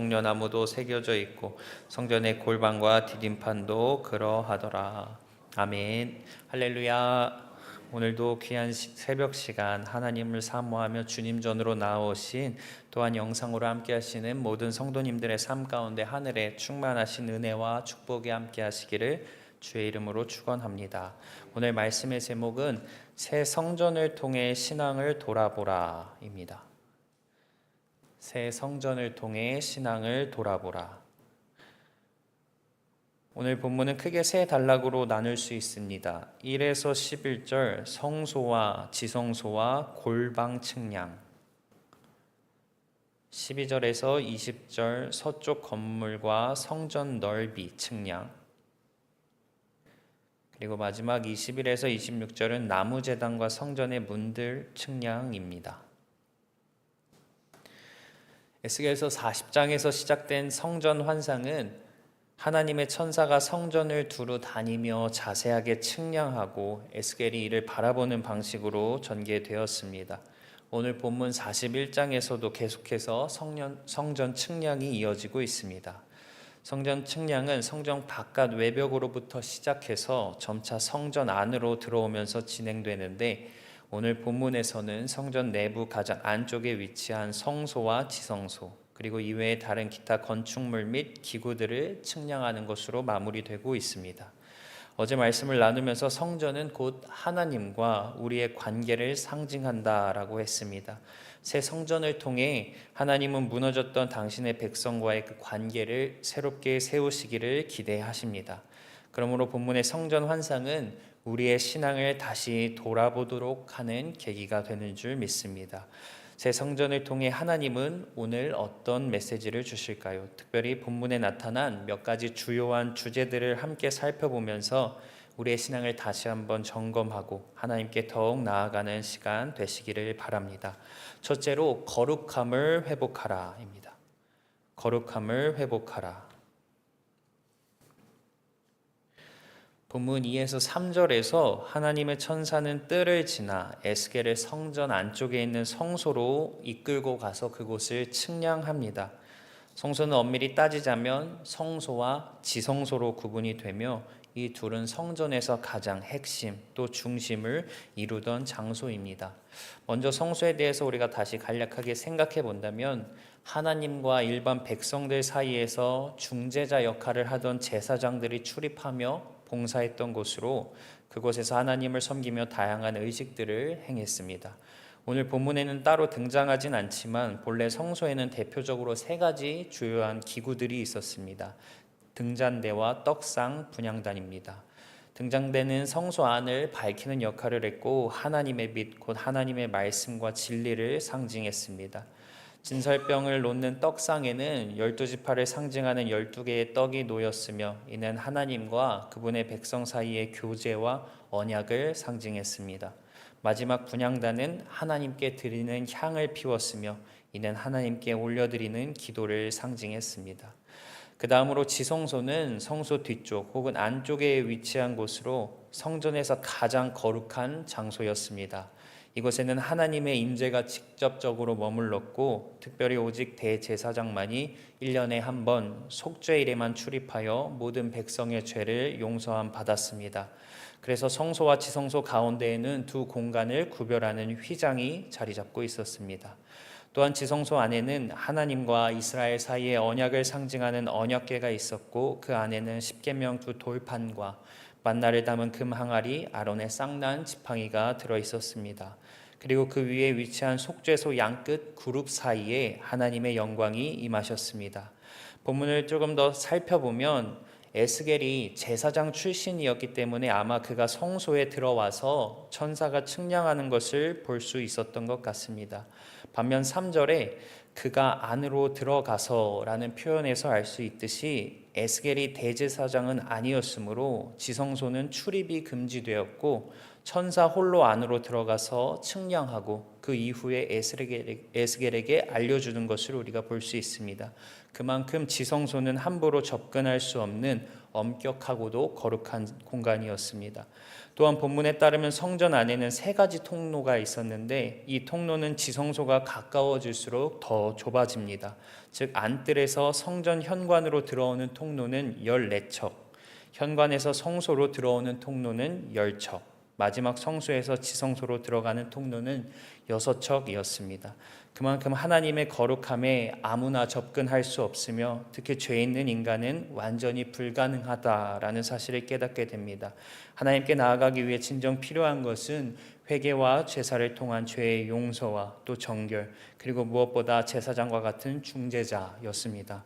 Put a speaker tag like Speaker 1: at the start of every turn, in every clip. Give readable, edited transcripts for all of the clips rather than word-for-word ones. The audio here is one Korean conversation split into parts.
Speaker 1: 종려나무도 새겨져 있고 성전의 골방과 디딤판도 그러하더라. 아멘. 할렐루야. 오늘도 귀한 새벽 시간 하나님을 사모하며 주님 전으로 나오신, 또한 영상으로 함께 하시는 모든 성도님들의 삶 가운데 하늘에 충만하신 은혜와 축복이 함께 하시기를 주의 이름으로 축원합니다. 오늘 말씀의 제목은 새 성전을 통해 신앙을 돌아보라입니다. 새 성전을 통해 신앙을 돌아보라. 오늘 본문은 크게 세 단락으로 나눌 수 있습니다. 1에서 11절 성소와 지성소와 골방 측량, 12절에서 20절 서쪽 건물과 성전 넓이 측량, 그리고 마지막 21에서 26절은 나무제단과 성전의 문들 측량입니다. 에스겔서 40장에서 시작된 성전 환상은 하나님의 천사가 성전을 두루 다니며 자세하게 측량하고 에스겔이 이를 바라보는 방식으로 전개되었습니다. 오늘 본문 41장에서도 계속해서 성전 측량이 이어지고 있습니다. 성전 측량은 성전 바깥 외벽으로부터 시작해서 점차 성전 안으로 들어오면서 진행되는데, 오늘 본문에서는 성전 내부 가장 안쪽에 위치한 성소와 지성소, 그리고 이외의 다른 기타 건축물 및 기구들을 측량하는 것으로 마무리되고 있습니다. 어제 말씀을 나누면서 성전은 곧 하나님과 우리의 관계를 상징한다라고 했습니다. 새 성전을 통해 하나님은 무너졌던 당신의 백성과의 그 관계를 새롭게 세우시기를 기대하십니다. 그러므로 본문의 성전 환상은 우리의 신앙을 다시 돌아보도록 하는 계기가 되는 줄 믿습니다. 새 성전을 통해 하나님은 오늘 어떤 메시지를 주실까요? 특별히 본문에 나타난 몇 가지 주요한 주제들을 함께 살펴보면서 우리의 신앙을 다시 한번 점검하고 하나님께 더욱 나아가는 시간 되시기를 바랍니다. 첫째로 거룩함을 회복하라입니다. 거룩함을 회복하라. 본문 2에서 3절에서 하나님의 천사는 뜰을 지나 에스겔의 성전 안쪽에 있는 성소로 이끌고 가서 그곳을 측량합니다. 성소는 엄밀히 따지자면 성소와 지성소로 구분이 되며 이 둘은 성전에서 가장 핵심 또 중심을 이루던 장소입니다. 먼저 성소에 대해서 우리가 다시 간략하게 생각해 본다면, 하나님과 일반 백성들 사이에서 중재자 역할을 하던 제사장들이 출입하며 봉사했던 곳으로, 그곳에서 하나님을 섬기며 다양한 의식들을 행했습니다. 오늘 본문에는 따로 등장하진 않지만 본래 성소에는 대표적으로 세 가지 주요한 기구들이 있었습니다. 등잔대와 떡상 분향단입니다. 등잔대는 성소 안을 밝히는 역할을 했고 하나님의 빛 곧 하나님의 말씀과 진리를 상징했습니다. 진설병을 놓는 떡상에는 12지파를 상징하는 12개의 떡이 놓였으며 이는 하나님과 그분의 백성 사이의 교제와 언약을 상징했습니다. 마지막 분향단은 하나님께 드리는 향을 피웠으며 이는 하나님께 올려드리는 기도를 상징했습니다. 그 다음으로 지성소는 성소 뒤쪽 혹은 안쪽에 위치한 곳으로 성전에서 가장 거룩한 장소였습니다. 이곳에는 하나님의 임재가 직접적으로 머물렀고 특별히 오직 대제사장만이 1년에 한 번 속죄일에만 출입하여 모든 백성의 죄를 용서함 받았습니다. 그래서 성소와 지성소 가운데에는 두 공간을 구별하는 휘장이 자리 잡고 있었습니다. 또한 지성소 안에는 하나님과 이스라엘 사이의 언약을 상징하는 언약궤가 있었고 그 안에는 십계명 두 돌판과 만나를 담은 금 항아리, 아론의 쌍난 지팡이가 들어있었습니다. 그리고 그 위에 위치한 속죄소 양끝 그룹 사이에 하나님의 영광이 임하셨습니다. 본문을 조금 더 살펴보면 에스겔이 제사장 출신이었기 때문에 아마 그가 성소에 들어와서 천사가 측량하는 것을 볼 수 있었던 것 같습니다. 반면 3절에 그가 안으로 들어가서 라는 표현에서 알 수 있듯이 에스겔이 대제사장은 아니었으므로 지성소는 출입이 금지되었고 천사 홀로 안으로 들어가서 측량하고 그 이후에 에스겔에게 알려주는 것을 우리가 볼 수 있습니다. 그만큼 지성소는 함부로 접근할 수 없는 엄격하고도 거룩한 공간이었습니다. 또한 본문에 따르면 성전 안에는 세 가지 통로가 있었는데 이 통로는 지성소가 가까워질수록 더 좁아집니다. 즉 안뜰에서 성전 현관으로 들어오는 통로는 14척, 현관에서 성소로 들어오는 통로는 10척, 마지막 성소에서 지성소로 들어가는 통로는 6척이었습니다. 그만큼 하나님의 거룩함에 아무나 접근할 수 없으며 특히 죄 있는 인간은 완전히 불가능하다라는 사실을 깨닫게 됩니다. 하나님께 나아가기 위해 진정 필요한 것은 회개와 제사를 통한 죄의 용서와 또 정결, 그리고 무엇보다 제사장과 같은 중재자였습니다.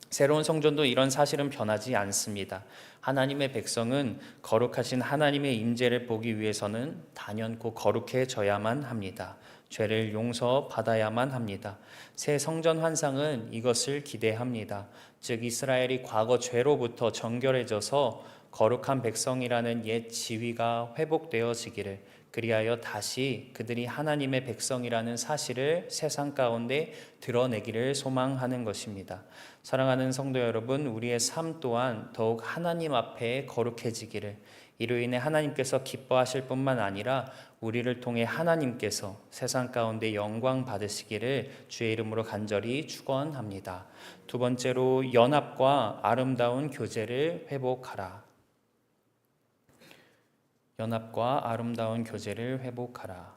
Speaker 1: 새로운 성전도 이런 사실은 변하지 않습니다. 하나님의 백성은 거룩하신 하나님의 임재를 보기 위해서는 단연코 거룩해져야만 합니다. 죄를 용서받아야만 합니다. 새 성전 환상은 이것을 기대합니다. 즉 이스라엘이 과거 죄로부터 정결해져서 거룩한 백성이라는 옛 지위가 회복되어지기를, 그리하여 다시 그들이 하나님의 백성이라는 사실을 세상 가운데 드러내기를 소망하는 것입니다. 사랑하는 성도 여러분, 우리의 삶 또한 더욱 하나님 앞에 거룩해지기를, 이로 인해 하나님께서 기뻐하실 뿐만 아니라 우리를 통해 하나님께서 세상 가운데 영광 받으시기를 주의 이름으로 간절히 축원합니다. 두 번째로 연합과 아름다운 교제를 회복하라. 연합과 아름다운 교제를 회복하라.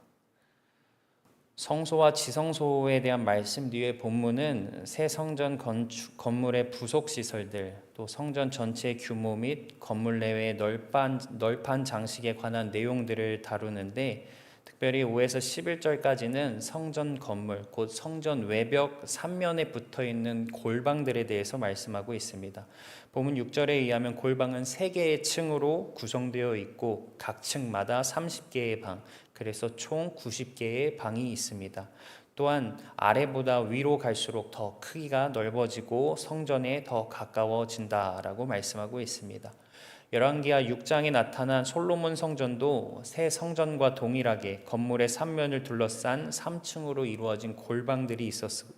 Speaker 1: 성소와 지성소에 대한 말씀 뒤에 본문은 새 성전 건물의 부속 시설들, 또 성전 전체의 규모 및 건물 내외의 널판 장식에 관한 내용들을 다루는데, 특별히 5에서 11절까지는 성전 건물, 곧 성전 외벽 3면에 붙어있는 골방들에 대해서 말씀하고 있습니다. 본문 6절에 의하면 골방은 3개의 층으로 구성되어 있고 각 층마다 30개의 방, 그래서 총 90개의 방이 있습니다. 또한 아래보다 위로 갈수록 더 크기가 넓어지고 성전에 더 가까워진다라고 말씀하고 있습니다. 열왕기하 6장에 나타난 솔로몬 성전도 새 성전과 동일하게 건물의 3면을 둘러싼 3층으로 이루어진 골방들이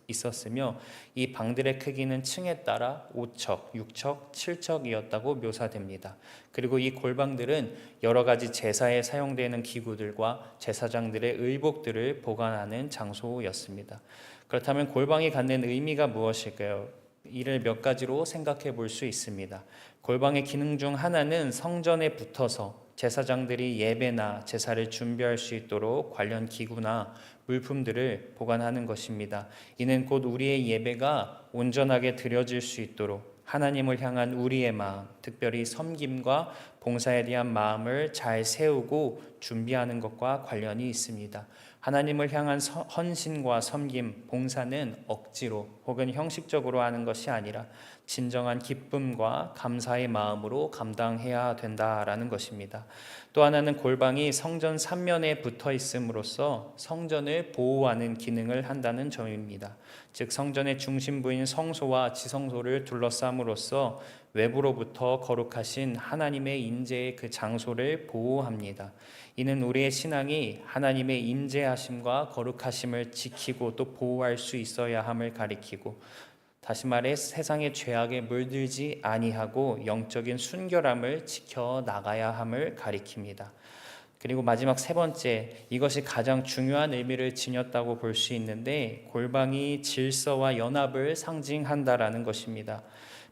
Speaker 1: 있었으며 이 방들의 크기는 층에 따라 5척, 6척, 7척이었다고 묘사됩니다. 그리고 이 골방들은 여러 가지 제사에 사용되는 기구들과 제사장들의 의복들을 보관하는 장소였습니다. 그렇다면 골방이 갖는 의미가 무엇일까요? 이를 몇 가지로 생각해 볼 수 있습니다. 골방의 기능 중 하나는 성전에 붙어서 제사장들이 예배나 제사를 준비할 수 있도록 관련 기구나 물품들을 보관하는 것입니다. 이는 곧 우리의 예배가 온전하게 드려질 수 있도록 하나님을 향한 우리의 마음, 특별히 섬김과 봉사에 대한 마음을 잘 세우고 준비하는 것과 관련이 있습니다. 하나님을 향한 헌신과 섬김, 봉사는 억지로 혹은 형식적으로 하는 것이 아니라 진정한 기쁨과 감사의 마음으로 감당해야 된다라는 것입니다. 또 하나는 골방이 성전 3면에 붙어 있음으로써 성전을 보호하는 기능을 한다는 점입니다. 즉 성전의 중심부인 성소와 지성소를 둘러싸므로써 외부로부터 거룩하신 하나님의 임재의 그 장소를 보호합니다. 이는 우리의 신앙이 하나님의 임재하심과 거룩하심을 지키고 또 보호할 수 있어야 함을 가리키고, 다시 말해 세상의 죄악에 물들지 아니하고 영적인 순결함을 지켜 나가야 함을 가리킵니다. 그리고 마지막 세 번째, 이것이 가장 중요한 의미를 지녔다고 볼 수 있는데 골방이 질서와 연합을 상징한다라는 것입니다.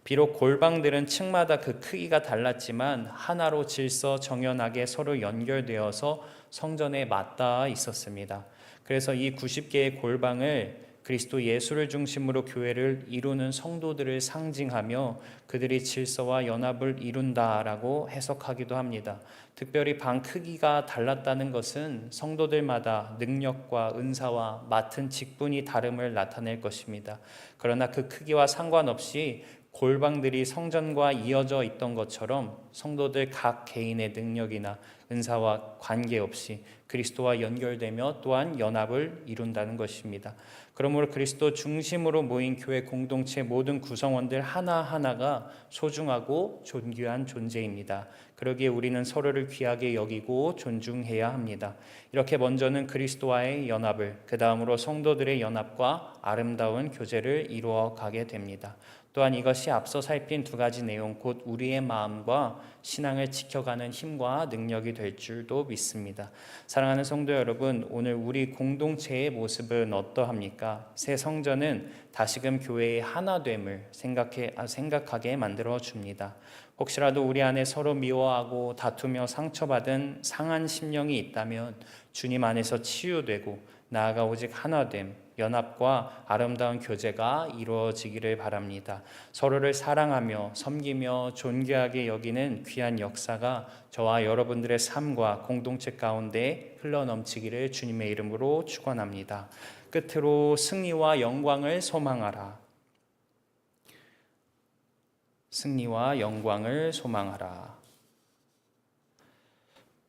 Speaker 1: 비록 골방들은 층마다 그 크기가 달랐지만 하나로 질서 정연하게 서로 연결되어서 성전에 맞닿아 있었습니다. 그래서 이 90개의 골방을 그리스도 예수를 중심으로 교회를 이루는 성도들을 상징하며 그들이 질서와 연합을 이룬다라고 해석하기도 합니다. 특별히 방 크기가 달랐다는 것은 성도들마다 능력과 은사와 맡은 직분이 다름을 나타낼 것입니다. 그러나 그 크기와 상관없이 골방들이 성전과 이어져 있던 것처럼 성도들 각 개인의 능력이나 은사와 관계없이 그리스도와 연결되며 또한 연합을 이룬다는 것입니다. 그러므로 그리스도 중심으로 모인 교회 공동체 모든 구성원들 하나하나가 소중하고 존귀한 존재입니다. 그러기에 우리는 서로를 귀하게 여기고 존중해야 합니다. 이렇게 먼저는 그리스도와의 연합을, 그 다음으로 성도들의 연합과 아름다운 교제를 이루어 가게 됩니다. 또한 이것이 앞서 살핀 두 가지 내용, 곧 우리의 마음과 신앙을 지켜가는 힘과 능력이 될 줄도 믿습니다. 사랑하는 성도 여러분, 오늘 우리 공동체의 모습은 어떠합니까? 새 성전은 다시금 교회의 하나됨을 생각하게 만들어 줍니다. 혹시라도 우리 안에 서로 미워하고 다투며 상처받은 상한 심령이 있다면 주님 안에서 치유되고 나아가 오직 하나됨, 연합과 아름다운 교제가 이루어지기를 바랍니다. 서로를 사랑하며 섬기며 존귀하게 여기는 귀한 역사가 저와 여러분들의 삶과 공동체 가운데 흘러넘치기를 주님의 이름으로 축원합니다. 끝으로 승리와 영광을 소망하라. 승리와 영광을 소망하라.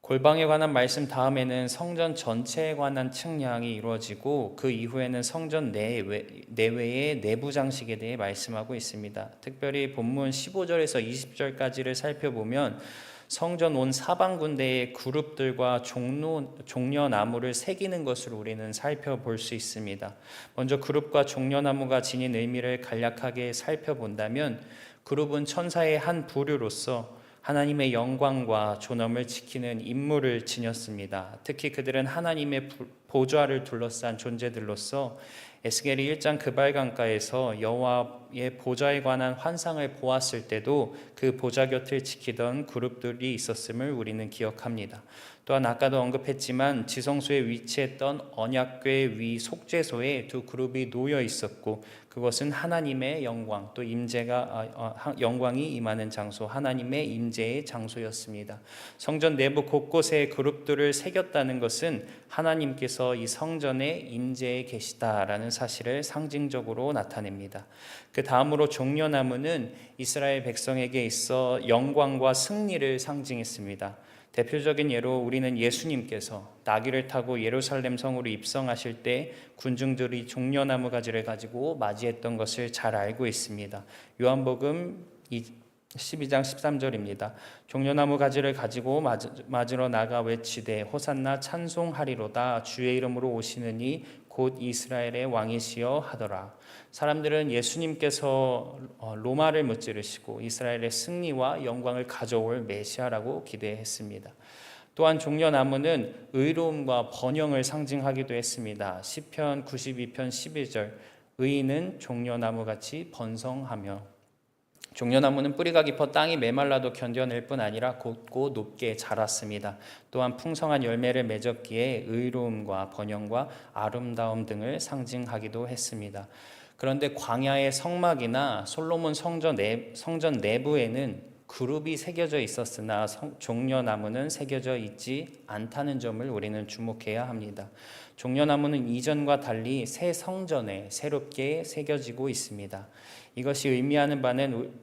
Speaker 1: 골방에 관한 말씀 다음에는 성전 전체에 관한 측량이 이루어지고 그 이후에는 성전 내외의 내부 장식에 대해 말씀하고 있습니다. 특별히 본문 15절에서 20절까지를 살펴보면 성전 온 사방군데의 그룹들과 종려나무를 새기는 것을 우리는 살펴볼 수 있습니다. 먼저 그룹과 종려나무가 지닌 의미를 간략하게 살펴본다면 그룹은 천사의 한 부류로서 하나님의 영광과 존엄을 지키는 임무를 지녔습니다. 특히 그들은 하나님의 보좌를 둘러싼 존재들로서 에스겔이 1장 그발강가에서 여호와의 보좌에 관한 환상을 보았을 때도 그 보좌 곁을 지키던 그룹들이 있었음을 우리는 기억합니다. 또한 아까도 언급했지만 지성소에 위치했던 언약궤 위 속죄소에 두 그룹이 놓여 있었고 그것은 하나님의 영광 또 영광이 임하는 장소, 하나님의 임재의 장소였습니다. 성전 내부 곳곳에 그룹들을 새겼다는 것은 하나님께서 이 성전에 임재해 계시다라는 사실을 상징적으로 나타냅니다. 그 다음으로 종려나무는 이스라엘 백성에게 있어 영광과 승리를 상징했습니다. 대표적인 예로 우리는 예수님께서 나귀를 타고 예루살렘 성으로 입성하실 때 군중들이 종려나무 가지를 가지고 맞이했던 것을 잘 알고 있습니다. 요한복음 12장 13절입니다. 종려나무 가지를 가지고 맞으러 나가 외치되 호산나 찬송하리로다 주의 이름으로 오시는 이 곧 이스라엘의 왕이시여 하더라. 사람들은 예수님께서 로마를 무찌르시고 이스라엘의 승리와 영광을 가져올 메시아라고 기대했습니다. 또한 종려나무는 의로움과 번영을 상징하기도 했습니다. 시편 92편 12절 의인은 종려나무같이 번성하며 종려나무는 뿌리가 깊어 땅이 메말라도 견뎌낼 뿐 아니라 곧고 높게 자랐습니다. 또한 풍성한 열매를 맺었기에 의로움과 번영과 아름다움 등을 상징하기도 했습니다. 그런데 광야의 성막이나 솔로몬 성전 내부에는 그룹이 새겨져 있었으나 종려나무는 새겨져 있지 않다는 점을 우리는 주목해야 합니다. 종려나무는 이전과 달리 새 성전에 새롭게 새겨지고 있습니다. 이것이 의미하는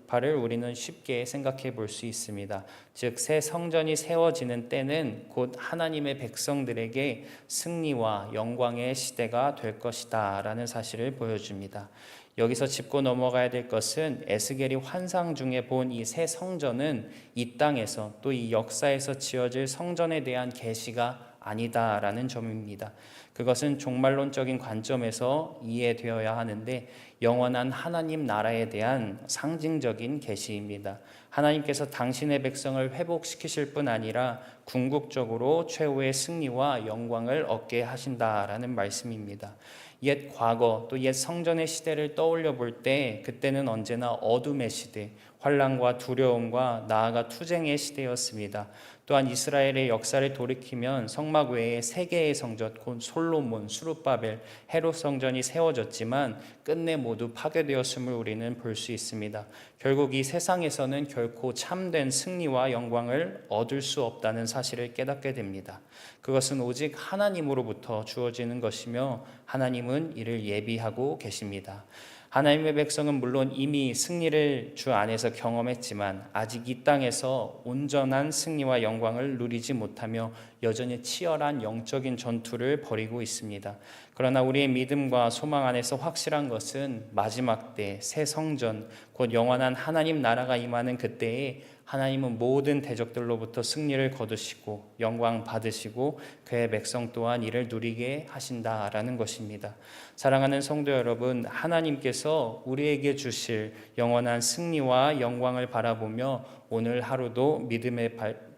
Speaker 1: 바를 우리는 쉽게 생각해 볼 수 있습니다. 즉, 새 성전이 세워지는 때는 곧 하나님의 백성들에게 승리와 영광의 시대가 될 것이다 라는 사실을 보여줍니다. 여기서 짚고 넘어가야 될 것은 에스겔이 환상 중에 본 이 새 성전은 이 땅에서 또 이 역사에서 지어질 성전에 대한 계시가 아니다라는 점입니다. 그것은 종말론적인 관점에서 이해되어야 하는데 영원한 하나님 나라에 대한 상징적인 계시입니다. 하나님께서 당신의 백성을 회복시키실 뿐 아니라 궁극적으로 최후의 승리와 영광을 얻게 하신다라는 말씀입니다. 옛 과거 또 옛 성전의 시대를 떠올려 볼 때 그때는 언제나 어둠의 시대, 환난과 두려움과 나아가 투쟁의 시대였습니다. 또한 이스라엘의 역사를 돌이키면 성막 외에 세 개의 성전, 곧 솔로몬, 수룹바벨, 헤롯 성전이 세워졌지만 끝내 모두 파괴되었음을 우리는 볼 수 있습니다. 결국 이 세상에서는 결코 참된 승리와 영광을 얻을 수 없다는 사실을 깨닫게 됩니다. 그것은 오직 하나님으로부터 주어지는 것이며 하나님은 이를 예비하고 계십니다. 하나님의 백성은 물론 이미 승리를 주 안에서 경험했지만 아직 이 땅에서 온전한 승리와 영광을 누리지 못하며 여전히 치열한 영적인 전투를 벌이고 있습니다. 그러나 우리의 믿음과 소망 안에서 확실한 것은 마지막 때 새 성전, 곧 영원한 하나님 나라가 임하는 그때에 하나님은 모든 대적들로부터 승리를 거두시고 영광 받으시고 그의 백성 또한 이를 누리게 하신다라는 것입니다. 사랑하는 성도 여러분, 하나님께서 우리에게 주실 영원한 승리와 영광을 바라보며 오늘 하루도 믿음의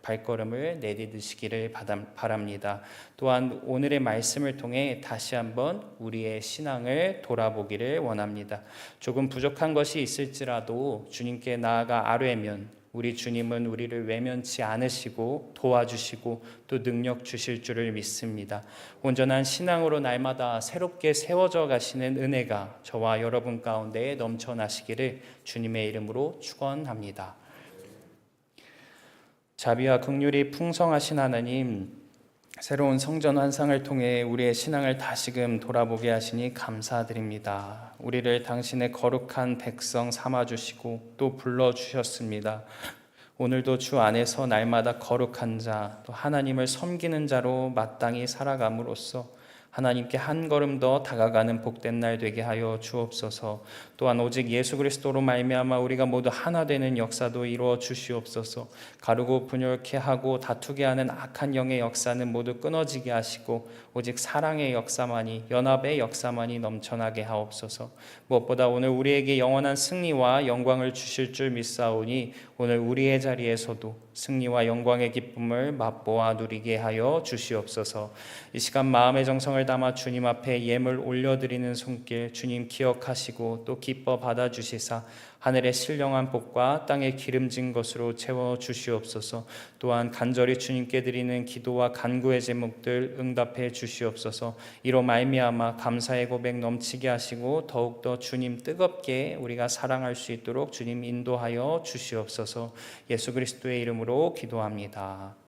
Speaker 1: 발걸음을 내디디시기를 바랍니다. 또한 오늘의 말씀을 통해 다시 한번 우리의 신앙을 돌아보기를 원합니다. 조금 부족한 것이 있을지라도 주님께 나아가 아뢰면 우리 주님은 우리를 외면치 않으시고 도와주시고 또 능력 주실 줄을 믿습니다. 온전한 신앙으로 날마다 새롭게 세워져 가시는 은혜가 저와 여러분 가운데 넘쳐나시기를 주님의 이름으로 축원합니다. 자비와 긍휼이 풍성하신 하나님, 새로운 성전 환상을 통해 우리의 신앙을 다시금 돌아보게 하시니 감사드립니다. 우리를 당신의 거룩한 백성 삼아주시고 또 불러주셨습니다. 오늘도 주 안에서 날마다 거룩한 자, 또 하나님을 섬기는 자로 마땅히 살아감으로써 하나님께 한 걸음 더 다가가는 복된 날 되게 하여 주옵소서. 또한 오직 예수 그리스도로 말미암아 우리가 모두 하나 되는 역사도 이루어 주시옵소서. 가르고 분열케 하고 다투게 하는 악한 영의 역사는 모두 끊어지게 하시고 오직 사랑의 역사만이, 연합의 역사만이 넘쳐나게 하옵소서. 무엇보다 오늘 우리에게 영원한 승리와 영광을 주실 줄 믿사오니 오늘 우리의 자리에서도 승리와 영광의 기쁨을 맛보아 누리게 하여 주시옵소서. 이 시간 마음의 정성을 담아 주님 앞에 예물 올려드리는 손길 주님 기억하시고 또 기뻐 받아주시사 하늘의 신령한 복과 땅의 기름진 것으로 채워 주시옵소서. 또한 간절히 주님께 드리는 기도와 간구의 제목들 응답해 주시옵소서. 이로 말미암아 감사의 고백 넘치게 하시고 더욱더 주님 뜨겁게 우리가 사랑할 수 있도록 주님 인도하여 주시옵소서. 예수 그리스도의 이름으로 기도합니다.